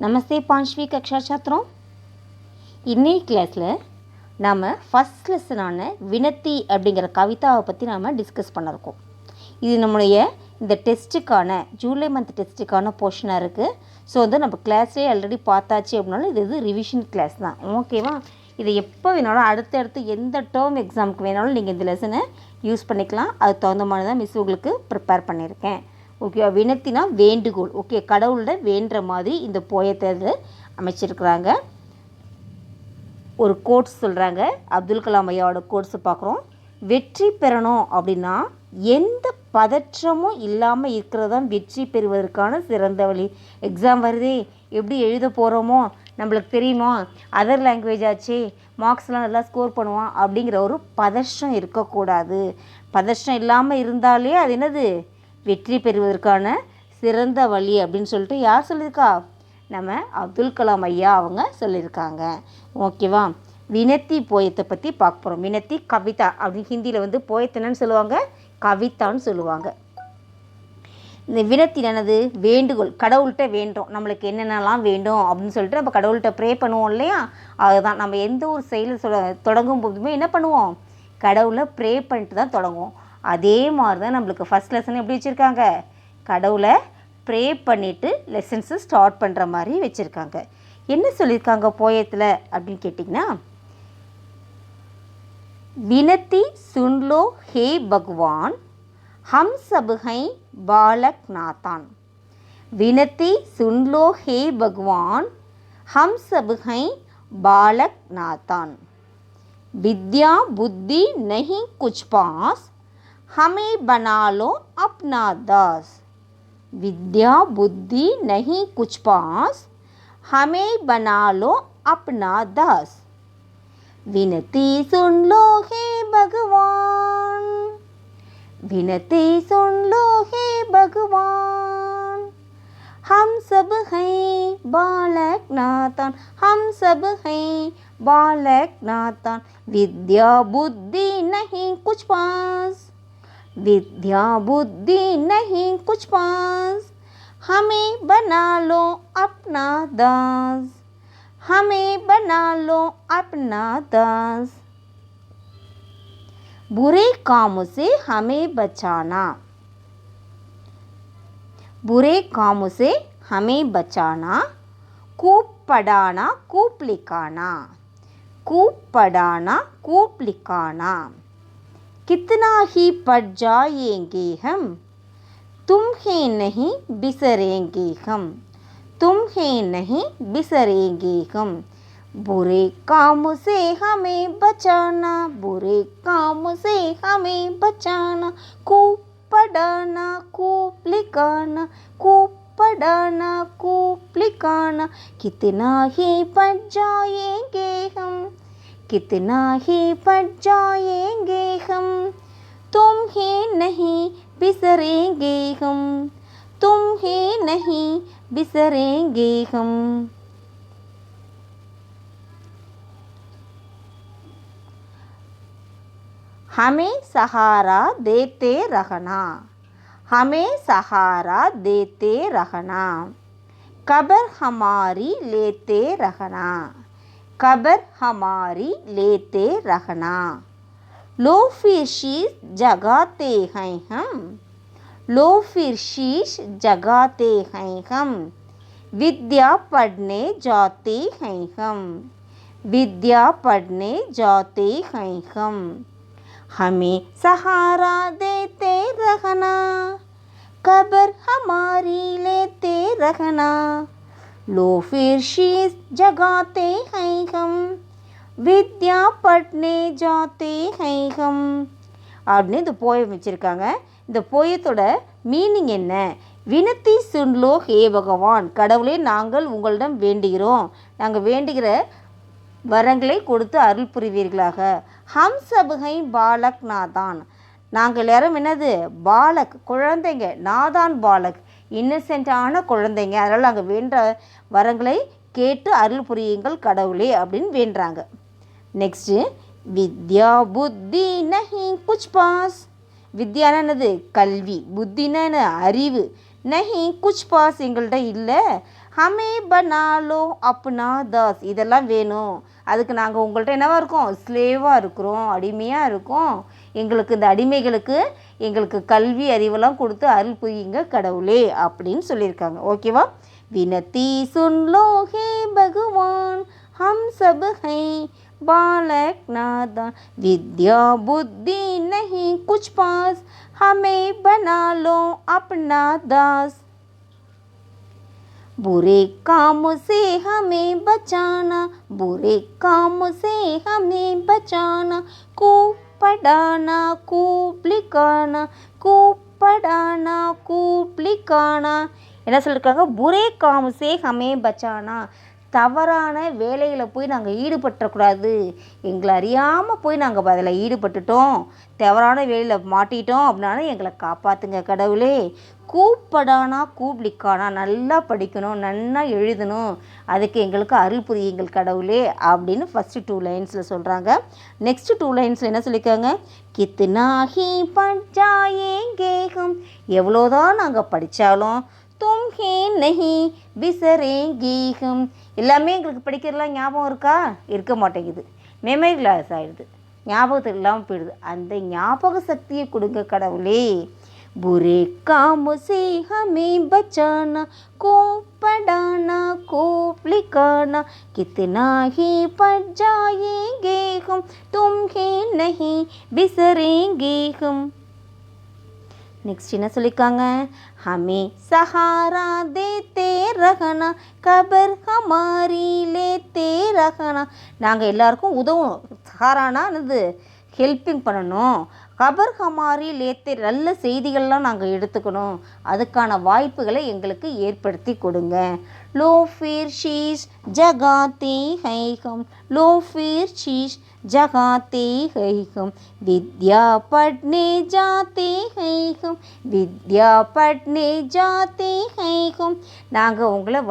नमस्ते पांचवी कक्षा छात्रों। इन्हीं क्लाஸில் நாம் ஃபஸ்ட் லெசனான வினத்தி அப்படிங்கிற கவிதாவை பற்றி நாம் டிஸ்கஸ் பண்ணியிருக்கோம். இது நம்முடைய இந்த டெஸ்ட்டுக்கான ஜூலை மந்த் டெஸ்ட்டுக்கான போர்ஷனாக இருக்குது. ஸோ நம்ம கிளாஸ்லேயே ஆல்ரெடி பார்த்தாச்சு அப்படின்னாலும் இது ரிவிஷன் கிளாஸ் தான். ஓகேவா? இதை எப்போ வேணாலும் அடுத்தடுத்து எந்த டேர்ம் எக்ஸாமுக்கு வேணாலும் நீங்கள் இந்த லெசனை யூஸ் பண்ணிக்கலாம். அதுக்கு தகுந்த மாதிரி தான் மிஸ் உங்களுக்கு ப்ரிப்பேர் பண்ணியிருக்கேன். ஓகே, வினத்தினா வேண்டுகோள். ஓகே, கடவுளோட வேண்டுற மாதிரி இந்த போயத்தை அமைச்சிருக்கிறாங்க. ஒரு கோட்ஸ் சொல்கிறாங்க. அப்துல் கலாம் ஐயாவோட கோட்ஸை பார்க்குறோம். வெற்றி பெறணும் அப்படின்னா எந்த பதற்றமும் இல்லாமல் இருக்கிறது தான் வெற்றி பெறுவதற்கான சிறந்த வழி. எக்ஸாம் வருதே, எப்படி எழுத போகிறோமோ நம்மளுக்கு தெரியுமா, அதர் லாங்குவேஜ் ஆச்சு, மார்க்ஸ்லாம் நல்லா ஸ்கோர் பண்ணுவான் அப்படிங்கிற ஒரு பதற்றம் இருக்கக்கூடாது. பதற்றம் இல்லாமல் இருந்தாலே அது என்னது, வெற்றி பெறுவதற்கான சிறந்த வழி அப்படின்னு சொல்லிட்டு யார் சொல்லியிருக்கா? நம்ம அப்துல் கலாம் ஐயா அவங்க சொல்லியிருக்காங்க. ஓகேவா? வினத்தி போயத்தை பற்றி பார்க்க போகிறோம். வினத்தி கவிதா அப்படின்னு ஹிந்தியில் போயத்தினன்னு சொல்லுவாங்க, கவிதான்னு சொல்லுவாங்க. இந்த வினத்தி என்னது, வேண்டுகோள். கடவுள்கிட்ட வேண்டோம் நம்மளுக்கு என்னென்னலாம் வேண்டும் அப்படின்னு சொல்லிட்டு நம்ம கடவுள்கிட்ட ப்ரே பண்ணுவோம் இல்லையா? அதுதான் நம்ம எந்த ஒரு செயலை தொடங்கும் போதுமே என்ன பண்ணுவோம், கடவுளை ப்ரே பண்ணிட்டு தான் தொடங்குவோம். அதே மாதிரி தான் நம்மளுக்கு ஃபஸ்ட் லெசன் எப்படி வச்சுருக்காங்க, கடவுளை ப்ரே பண்ணிவிட்டு லெசன்ஸு ஸ்டார்ட் பண்ணுற மாதிரி வச்சுருக்காங்க. என்ன சொல்லியிருக்காங்க போயத்தில் அப்படின்னு கேட்டிங்கன்னா, வினத்தி சுன்லோ ஹே பகவான் हम सब हैं बालक नातान. विनती सुन लो हे भगवान, हम सब हैं बालक नातान. विद्या बुद्धि नहीं कुछ पास, हमें बना लो अपना दास. विद्या बुद्धि नहीं कुछ पास, हमें बना लो अपना दास. विनती सुन लो हे भगवान, विनती सुन लो हे भगवान, हम सब हैं बालक नातान, हम सब हैं बालक नातान. विद्या बुद्धि नहीं कुछ पास, विद्या बुद्धि नहीं कुछ पास, हमें बना लो अपना दास, हमें बना लो अपना दास. बुरे कामों से हमें बचाना, बुरे कामों से हमें बचाना. खूब पढ़ाना खूब लिखाना, खूब पढ़ाना खूब लिखाना. कितना ही पढ़ जाएंगे हम, तुम्हें नहीं बिसरेंगे हम, तुम्हें नहीं बिसरेंगे हम. बुरे कामों से हमें बचाना, बुरे कामों से हमें बचाना. खूब पढ़ाना खूब लिखाना, खूब पढ़ाना खूब लिखाना. कितना ही पढ़ जाएंगे हम, कितना ही पढ़ जाएंगे हम, तुम्हें नहीं बिसरेंगे हम, तुम्हें नहीं बिसरेंगे हम. हमें सहारा देते रहना, हमें सहारा देते रहना. कब्र हमारी लेते रहना, कब्र हमारी लेते रहना. लो फिर शीश जगाते हैं हम, लो फिर शीश जगाते हैं हम. विद्या पढ़ने जाते हैं हम, विद्या पढ़ने जाते हैं हम. हमें सहारा देते रहना, कब्र हमारी लेते रहना. लो फिर शीश जगाते हैं हम, विद्या पढ़ने जाते हैं हम. அப்படின்னு இந்த போயம் வச்சுருக்காங்க. இந்த போயத்தோட மீனிங் என்ன? வினத்தி சுன்லோ ஹே பகவான், கடவுளே நாங்கள் உங்களிடம் வேண்டுகிறோம், நாங்கள் வேண்டுகிற வரங்களை கொடுத்து அருள் புரிவீர்களாக. ஹம் சப் ஹை பாலக் நாதான், நாங்கள் எல்லாரும் என்னது, பாலக் குழந்தைங்க, நாதான் பாலக் இன்னசென்ட்டான குழந்தைங்க, அதனால் நாங்கள் வேண்ட வரங்களை கேட்டு அருள் புரியுங்கள் கடவுளே அப்படின்னு வேண்டுறாங்க. நெக்ஸ்ட்டு, வித்யா புத்தி நஹி குச் பாஸ். வித்யானா என்னது, கல்வி. புத்தினா என்ன, அறிவு. நஹி குச் பாஸ் எங்கள்கிட்ட இல்லை, ஹமே பனாலோ அப்னா தாஸ். இதெல்லாம் வேணும். அதுக்கு நாங்கள் உங்கள்கிட்ட என்னவா இருக்கோம்? ஸ்லேவாக இருக்கிறோம், அடிமையாக இருக்கோம். எங்களுக்கு இந்த அடிமைகளுக்கு எங்களுக்கு கல்வி அறிவெல்லாம் கொடுத்து அருள் புரியுங்க கடவுளே அப்படின்னு சொல்லியிருக்காங்க. ஓகேவா? வினத்தி சுன்லோ ஹே பகவான் ஹம் சப் ஹை बालक नादान विद्या बुद्धि नहीं कुछ पास हमें बना लो अपना दास. बुरे काम से हमें बचाना, बुरे काम से हमें बचाना, खूब पढ़ाना खूब लिखाना, खूब पढ़ाना खूब लिखाना. என்ன சொல்லியிருக்காங்க? புரே காமுசே ஹமே பச்சானா. தவறான வேலைகளை போய் நாங்கள் ஈடுபட்டக்கூடாது. எங்களை அறியாமல் போய் நாங்கள் அதில் ஈடுபட்டுட்டோம், தவறான வேலையில் மாட்டிட்டோம் அப்படின்னா எங்களை காப்பாற்றுங்க கடவுளே. கூப்படானா கூப்ளிக்கானா, நல்லா படிக்கணும், நல்லா எழுதணும், அதுக்கு எங்களுக்கு அருள் புரியுங்கள் கடவுளே அப்படின்னு ஃபஸ்ட்டு 2 லைன்ஸில் சொல்கிறாங்க. நெக்ஸ்ட்டு 2 லைன்ஸில் என்ன சொல்லியிருக்காங்க? கித்னாஹி பஞ்சாயேங்கே ஹம், எவ்வளோதான் நாங்கள் படித்தாலும் தும் ஹே நஹி பிசரேங்கி ஹம், எல்லாமே எங்களுக்கு படிக்கிறதுலாம் ஞாபகம் இருக்கா? இருக்க மாட்டேங்குது. மெமரி லாஸ் ஆகிடுது, ஞாபகத்துக்கு இல்லாமல் போயிடுது. அந்த ஞாபக சக்தியை கொடுங்க கடவுளே. बुरे काम से हमें बचाना, को पढ़ाना खूब लिखाना, कितना ही पढ़ जाएंगे हम, तुम्हें नहीं बिसरेंगे हम. நெக்ஸ்ட் என்ன சொல்லியிருக்காங்க? ஹமே சஹாரா தேத்தே ரஹனா, கபர் ஹமாரி லேத்தே ரஹனா. நாங்கள் எல்லாருக்கும் உதவணும். சஹாரானா என்னது? ஹெல்ப்பிங் பண்ணணும். கபர் ஹமாரி லேத்தே, நல்ல செய்திகள்லாம் நாங்கள் எடுத்துக்கணும். அதுக்கான வாய்ப்புகளை எங்களுக்கு ஏற்படுத்தி கொடுங்க. लो फिर शीश जगाते हैं हम, लो फिर शीश जगाते हैं हम, विद्या पढ़ने जाते हैं हम, विद्या पढ़ने जाते हैं हम. நாங்கள் உங்களை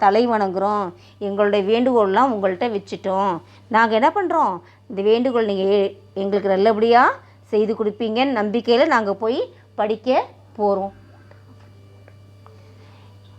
தலை வணங்குறோம். எங்களுடைய வேண்டுகோள்லாம் உங்கள்கிட்ட வச்சுட்டோம். நாங்கள் என்ன பண்ணுறோம்? இந்த வேண்டுகோள் நீங்கள் எங்களுக்கு நல்லபடியாக செய்து கொடுப்பீங்கன்னு நம்பிக்கையில் நாங்கள் போய் படிக்க போகிறோம்.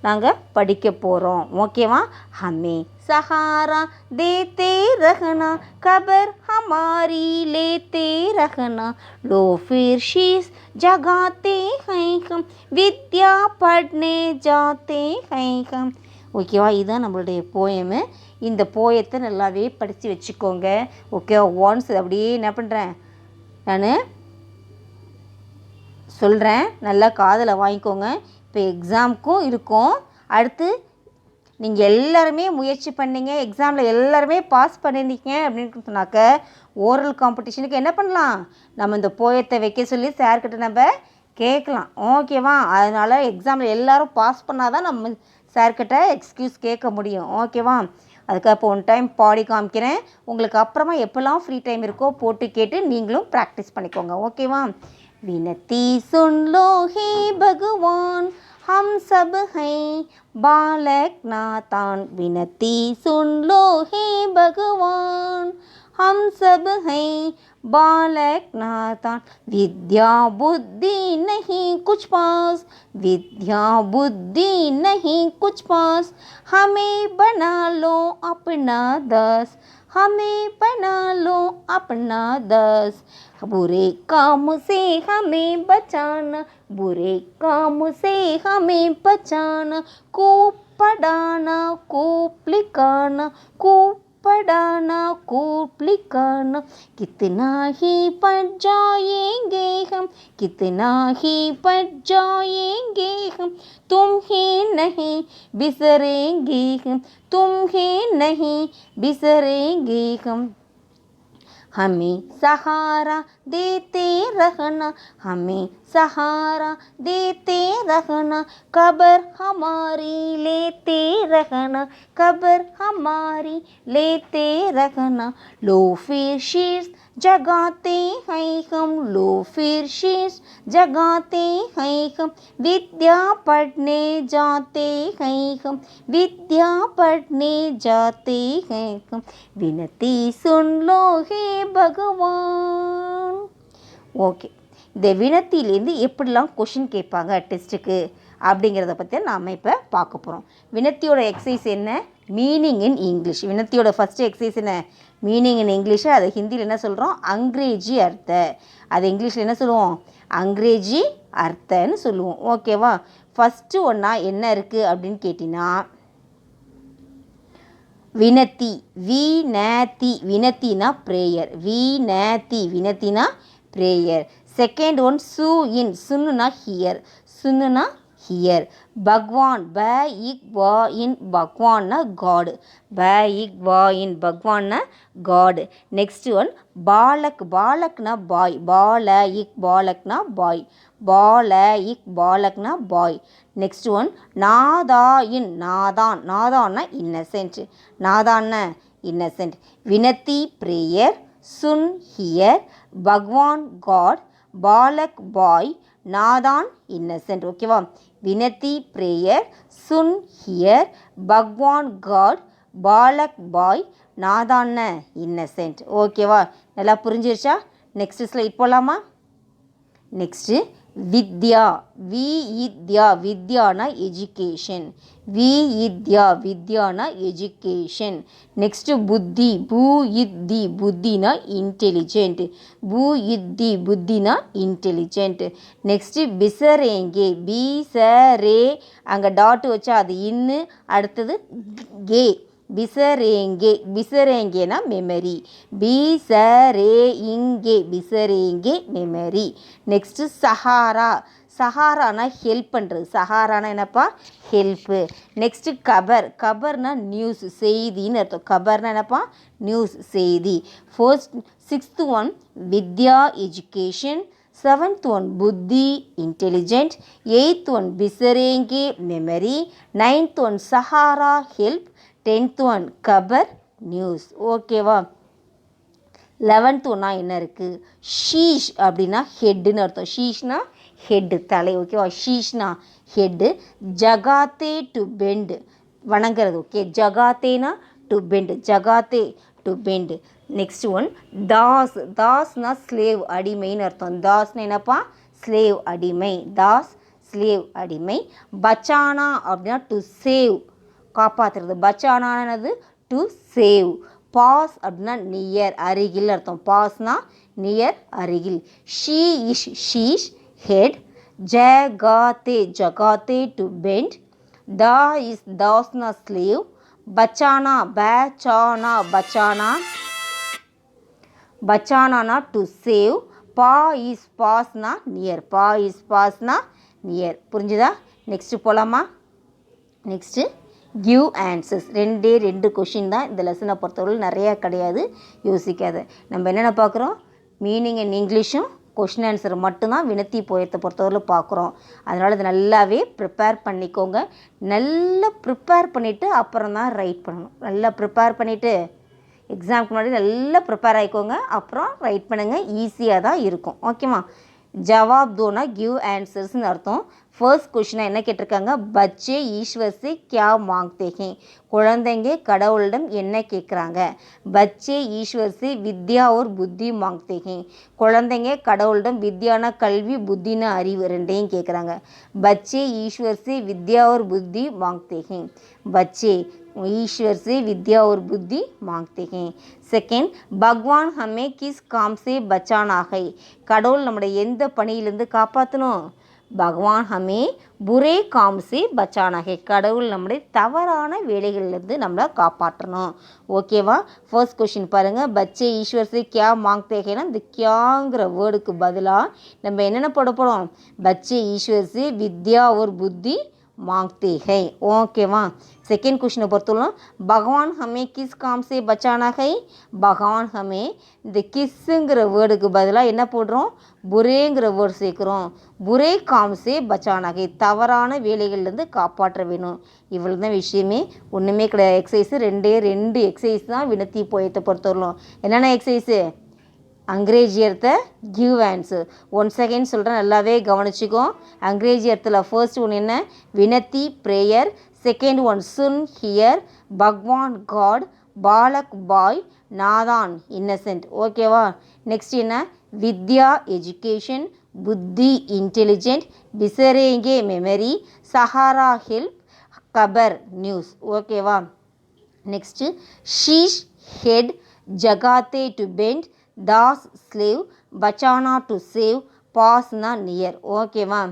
நாங்கள் படிக்க போகிறோம். ஓகேவா? ஹமே சஹாரா தேத்தே ரஹனா, கபர் ஹமாரி லேத்தே ரஹனா, लो फिर शीश जगाते हैं हम, विद्या पढ़ने जाते हैं हम. ஓகேவா? இதுதான் நம்மளுடைய போயமு. இந்த போயத்தை நல்லாவே படித்து வச்சுக்கோங்க. ஓகேவா? ஒன்ஸ் அப்படியே என்ன பண்ணுறேன் நான் சொல்கிறேன், நல்லா காதில் வாங்கிக்கோங்க. இப்போ எக்ஸாமுக்கும் இருக்கும். அடுத்து நீங்கள் எல்லாருமே முயற்சி பண்ணிங்க, எக்ஸாமில் எல்லாருமே பாஸ் பண்ணியிருந்தீங்க அப்படின்னு சொன்னாக்க ஓரல் காம்படிஷனுக்கு என்ன பண்ணலாம்? நம்ம இந்த போயத்தை வைக்க சொல்லி சார்கிட்ட நம்ம கேட்கலாம். ஓகேவா? அதனால் எக்ஸாமில் எல்லோரும் பாஸ் பண்ணால் தான் நம்ம சார்கிட்ட எக்ஸ்கியூஸ் கேட்க முடியும். ஓகேவா? அதுக்கு அப்போ 1 டைம் பாடி காமிக்கிறேன். உங்களுக்கு அப்புறமா எப்போல்லாம் ஃப்ரீ டைம் இருக்கோ போட்டு கேட்டு நீங்களும் ப்ராக்டிஸ் பண்ணிக்கோங்க. ஓகேவா? विनती सुन लो हे भगवान हम सब हैं बालक नातान, विनती सुन लो हे भगवान हम सब हैं बालक नातान, विद्या बुद्धि नहीं कुछ पास, विद्या बुद्धि नहीं कुछ पास, हमें बना लो अपना दास, हमें बना लो अपना दास. बुरे काम से हमें बचाना, बुरे काम से हमें बचाना, खूब पढ़ाना खूब लिखाना, खूब पढ़ाना खूब लिखाना, कितना ही पढ़ जाएंगे हम, कितना ही पढ़ जाएंगे हम, तुम्हें नहीं बिसरेंगे हम, तुम्हें नहीं बिसरेंगे हम. हमें सहारा देते रहना, हमें सहारा देते रहना, कब्र हमारी लेते रहना, कब्र हमारी लेते रहना, लो फिर शीश जगाते हैं हम, लो फिर शीश जगाते हैं हम, विद्या पढ़ने जाते हैं हम, विद्या पढ़ने जाते हैं हम, विनती सुन लो हे भगवान. ஓகே, இந்த வினத்திலேருந்து எப்படிலாம் கொஷின் கேட்பாங்க டெஸ்ட்டுக்கு அப்படிங்கிறத பற்றி நாம் இப்போ பார்க்க போகிறோம். வினத்தியோட எக்ஸசைஸ் என்ன? Meaning in English. வினத்தியோட ஃபஸ்ட்டு எக்ஸசைஸ் என்ன? Meaning in English. அதை ஹிந்தியில் என்ன சொல்கிறோம்? அங்கிரேஜி அர்த்த. அது இங்கிலீஷில் என்ன சொல்லுவோம்? அங்கிரேஜி அர்த்தன்னு சொல்லுவோம். ஓகேவா? ஃபஸ்ட்டு ஒன்றா என்ன இருக்குது அப்படின்னு கேட்டிங்கன்னா, வினத்தி. வினத்தி. வினத்தினா ப்ரேயர். வினத்தி. வினத்தினா ப்ரேயர். செகண்ட் ஒன் சு இன். சுன்னுனா ஹியர். சுன்னுனா ஹியர். பக்வான். ப இக் வா இன். பக்வான்னா காடு. ப இக் வா இன். பக்வான்னா காடு. நெக்ஸ்ட் ஒன் பாலக். பாலக்னா பாய். பால இக். பாலக்னா பாய். பால இக். பாலக்னா பாய். நெக்ஸ்ட் ஒன் நாதா இன். நாதான். நாதான்னா இன்னசென்ட். நாதான்னா இன்னசென்ட். வினத்தி ப்ரேயர். சுன் ஹியர். பக்வான் காட். பாலக் பாய். நாதான் இன்னசென்ட். ஓகேவா? வினத்தி ப்ரேயர். சுன் ஹியர். பக்வான் காட். பாலக் பாய். நாதான்ன இன்னசென்ட். ஓகேவா? நல்லா புரிஞ்சிருச்சா? நெக்ஸ்ட் ஸ்லைட் போகலாமா? நெக்ஸ்ட்டு வித்யா. வித்யா. வித்யானா எஜுகேஷன். வித்யா. வித்யானா எஜுகேஷன். நெக்ஸ்ட்டு புத்தி. புத்தி. புத்தினா இன்டெலிஜென்ட். புத்தி. புத்தினா இன்டெலிஜென்ட். நெக்ஸ்ட்டு பிசரேங்கே. பிசரே அங்கே டாட்டு வச்சா அது இன்னு, அடுத்தது கே. பிசரேங்கே. பிசரேங்கேனா மெமரி. பிசரேங்கே. பிசரேங்கே மெமரி. நெக்ஸ்ட்டு சஹாரா. சஹாரானா ஹெல்ப் பண்ணுறது. சஹாரானா என்னப்பா? ஹெல்ப்பு. நெக்ஸ்ட்டு கபர். கபர்னா நியூஸ், செய்தின்னு அர்த்தம். கபர்னா என்னப்பா? நியூஸ், செய்தி. சிக்ஸ்த்து ஒன் வித்யா எஜுகேஷன். செவன்த் ஒன் புத்தி இன்டெலிஜென்ட். எயித் ஒன் பிசரேங்கே மெமரி. நைன்த் ஒன் சஹாரா ஹெல்ப். 10th ஒன் கபர் நியூஸ். ஓகேவா? 11th ஒன்னா என்ன இருக்குது? ஷீஷ் அப்படின்னா ஹெட்டுன்னு அர்த்தம். ஷீஷ்னா ஹெட்டு, தலை. ஓகேவா? ஷீஷ்னா ஹெட்டு. ஜகாத்தே டு பெண்டு, வணங்குறது. ஓகே, ஜகாத்தேனா டு பெண்டு. ஜகாத்தே டு பெண்டு. நெக்ஸ்ட் ஒன் தாஸ். தாஸ்னா ஸ்லேவ், அடிமைன்னு அர்த்தம். தாஸ்னா என்னப்பா? ஸ்லேவ், அடிமை. தாஸ் ஸ்லேவ், அடிமை. பச்சானா அப்படின்னா டு சேவ், காப்பாற்றுறது. பச்சானானது டு சேவ். பாஸ் அப்படின்னா நியர், அருகில் அர்த்தம். பாஸ்னா நியர், அருகில். ஷீ இஷ். ஷீஷ் ஹெட். ஜகாத்தே. ஜகாத்தே டு பெண்ட். தா இஸ். தாஸ்னா ஸ்லேவ். பச்சானா. பச்சானா. பச்சானா. பச்சானானா டு சேவ். பா இஸ். பாஸ்னா நியர். பா இஸ். பாஸ்னா நியர். புரிஞ்சுதா? நெக்ஸ்ட்டு போகலாமா? Next give answers. ரெண்டு கொஷின் தான் இந்த லெசனை பொறுத்தவரை, நிறையா கிடையாது, யோசிக்காத. நம்ம என்னென்ன பார்க்குறோம்? மீனிங் இன் இங்கிலீஷும் கொஷின் ஆன்சர் மட்டும்தான் வினத்தி போயத்தை பொறுத்தவரை பார்க்குறோம். அதனால் இது நல்லாவே ப்ரிப்பேர் பண்ணிக்கோங்க. நல்லா ப்ரிப்பேர் பண்ணிவிட்டு அப்புறம் தான் ரைட் பண்ணணும். நல்லா ப்ரிப்பேர் பண்ணிவிட்டு எக்ஸாமுக்கு முன்னாடி நல்லா ப்ரிப்பேர் ஆகிக்கோங்க, அப்புறம் ரைட் பண்ணுங்கள். ஈஸியாக தான் இருக்கும். ஓகேவா? ஜவாப் தோனா கிவ் ஆன்சர்ஸ்னு அர்த்தம். ஃபர்ஸ்ட் கொஷினாக என்ன கேட்டிருக்காங்க? பச்சே ஈஸ்வர் சே கியா மாங்தே ஹே. குழந்தைங்க கடவுளிடம் என்ன கேட்குறாங்க? பச்சே ஈஸ்வர் சே வித்யா ஒரு புத்தி மாங்தே ஹே. குழந்தைங்க கடவுளிடம் வித்யானா கல்வி, புத்தினா அறிவு, ரெண்டையும் கேட்குறாங்க. பச்சே ஈஸ்வர் சே வித்யா ஒரு புத்தி மாங்தே ஹே. பச்சே ईश्वर से विद्या और बुद्धि मांगते हैं. செகண்ட், பகவான் ஹமே கிஸ் காம் சே பச்சானா ஹை. கடவுள் நம்முடைய எந்த பணியிலிருந்து காப்பாற்றணும்? பகவான் ஹமே புரே காம் சே பச்சானா ஹை. கடவுள் நம்முடைய தவறான வேலைகளிலிருந்து நம்மளை காப்பாற்றணும். ஓகேவா? ஃபர்ஸ்ட் கொஷின் பாருங்கள். பச்சே ஈஸ்வர் சே கியா மாங்தே ஹேனா, இந்த கியாங்கிற வேர்டுக்கு பதிலாக நம்ம என்னென்ன போட போகிறோம்? பச்சே ஈஸ்வர் சே வித்யா ஒரு புத்தி मांगते हैं. ஓகேவா? செகண்ட் கொஷினை பொறுத்தவரை பகவான் ஹமே கிஸ் காம் சே பச்சானா ஹை. பகவான் ஹமே, இந்த கிஸ்ஸுங்கிற வேர்டுக்கு பதிலாக என்ன போடுறோம்? புரேங்கிற வேர்டு சேர்க்குறோம். புரே காம் சே பச்சானா ஹை, தவறான வேலைகள்லேருந்து காப்பாற்ற வேணும். இவ்வளோ தான் விஷயமே, ஒன்றுமே கிடையாது. எக்ஸசைஸு ரெண்டு எக்ஸசைஸ் தான் வினத்தி போயத்தை பொறுத்தவரையும். என்னென்ன எக்ஸசைஸு? अंग्रेजी अर्थ गिव आंसर. वन सेकेंड சொல்கிறேன், நல்லாவே கவனிச்சுக்கோ. अंग्रेजी அர்த்தத்தில் ஃபர்ஸ்ட் ஒன் என்ன? வினத்தி ப்ரேயர். செகண்ட் ஒன் சுன் ஹியர். பகவான் காட். பாலக் பாய். நாதான் இன்னசென்ட். ஓகேவா? நெக்ஸ்ட் என்ன? வித்யா எஜுகேஷன். புத்தி இன்டெலிஜென்ட், பிசரேங்கே மெமரி, சஹாரா ஹெல்ப், கபர் நியூஸ். ஓகேவா? நெக்ஸ்ட்டு ஷீஷ் ஹெட், ஜகாத்தே டு பெண்ட், தாஸ் ஸ்லேவ், பச்சானா டு சேவ், பாஸ்னா நியர். ஓகேவா?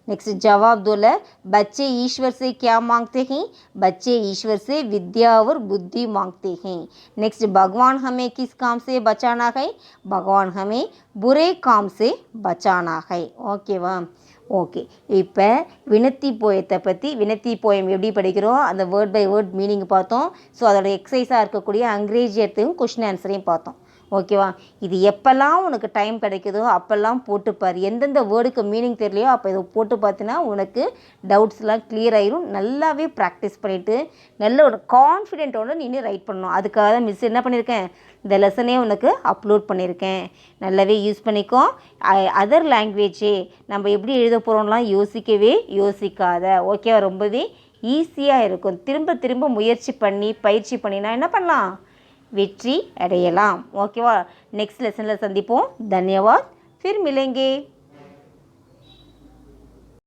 नेक्स्ट जवाब दो है बच्चे ईश्वर से क्या मांगते हैं, बच्चे ईश्वर से विद्या और बुद्धि मांगते हैं. नेक्स्ट भगवान हमें किस काम से बचाना है, भगवान हमें बुरे काम से बचाना है. ஓகேவா? ஓகே, இப்போ வினத்தி போயத்தை பற்றி வினத்தி போயம் எப்படி படிக்கிறோம் அந்த வேர்ட் பை வேர்ட் மீனிங் பார்த்தோம். ஸோ அதோட எக்ஸசைஸாக இருக்கக்கூடிய அங்கிரேஜியத்தையும் கொஷின் ஆன்சரையும் பார்த்தோம். ஓகேவா? இது எப்போல்லாம் உனக்கு டைம் கிடைக்குதோ அப்போல்லாம் போட்டுப்பார். எந்தெந்த வேர்டுக்கு மீனிங் தெரியலையோ அப்போ இதை போட்டு பார்த்தீங்கன்னா உனக்கு டவுட்ஸ்லாம் கிளியர் ஆயிரும். நல்லாவே ப்ராக்டிஸ் பண்ணிவிட்டு நல்ல ஒரு கான்ஃபிடென்ட்டோடு நீ ரைட் பண்ணணும். அதுக்காக தான் மிஸ் என்ன பண்ணியிருக்கேன், இந்த லெசனே உனக்கு அப்லோட் பண்ணியிருக்கேன். நல்லாவே யூஸ் பண்ணிக்கோ. அதர் லாங்குவேஜே நம்ம எப்படி எழுத போகிறோம்லாம் யோசிக்கவே யோசிக்காத. ஓகேவா? ரொம்பவே ஈஸியாக இருக்கும். திரும்ப திரும்ப முயற்சி பண்ணி பயிற்சி பண்ணினா என்ன பண்ணலாம், வெற்றி அடையலாம். ஓகேவா? நெக்ஸ்ட் லெசனில் சந்திப்போம். தன்யவாத். फिर मिलेंगे.